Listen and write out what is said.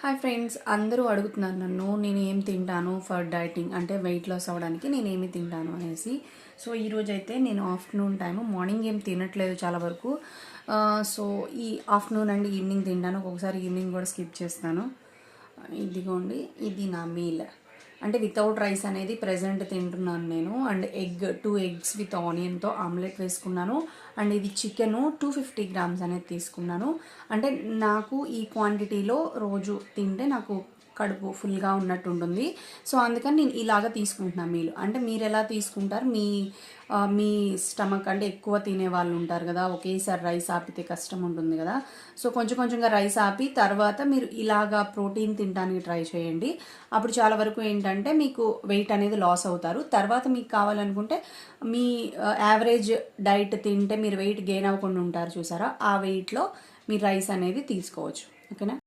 Hi friends, అందరూ అడుగుతున్నారు నన్ను నేను ఏం తింటాను ఫర్ డైటింగ్ అంటే వెయిట్ లాస్ అవ్వడానికి నేను ఏమి తింటాను అనేసి. సో ఈరోజు అయితే నేను ఆఫ్టర్నూన్ టైము మార్నింగ్ ఏం తినట్లేదు చాలా వరకు. సో ఈ ఆఫ్టర్నూన్ అండ్ ఈవినింగ్ తింటాను, ఒక్కొక్కసారి ఈవినింగ్ కూడా స్కిప్ చేస్తాను. ఇదిగోండి, ఇది నా మీల్. అంటే వితౌట్ రైస్ అనేది ప్రెజెంట్ తింటున్నాను నేను. అండ్ ఎగ్ 2 eggs విత్ ఆనియన్తో ఆమ్లెట్ వేసుకున్నాను. అండ్ ఇది చికెను 250 grams అనేది తీసుకున్నాను. అంటే నాకు ఈ క్వాంటిటీలో రోజు తింటే నాకు కడుపు ఫుల్గా ఉన్నట్టు ఉంటుంది. సో అందుకని నేను ఇలాగ తీసుకుంటున్నాను మీల్. అంటే మీరు ఎలా తీసుకుంటారు? మీ స్టమక్ అంటే ఎక్కువ తినే వాళ్ళు ఉంటారు కదా, ఒకేసారి రైస్ ఆపితే కష్టం ఉంటుంది కదా. సో కొంచెం కొంచెంగా రైస్ ఆపి తర్వాత మీరు ఇలాగా ప్రోటీన్ తినడానికి ట్రై చేయండి. అప్పుడు చాలా వరకు ఏంటంటే మీకు వెయిట్ అనేది లాస్ అవుతారు. తర్వాత మీకు కావాలనుకుంటే మీ యావరేజ్ డైట్ తింటే మీరు వెయిట్ గెయిన్ అవ్వకుండా ఉంటారు చూసారా, ఆ వెయిట్లో మీరు రైస్ అనేది తీసుకోవచ్చు. ఓకేనా.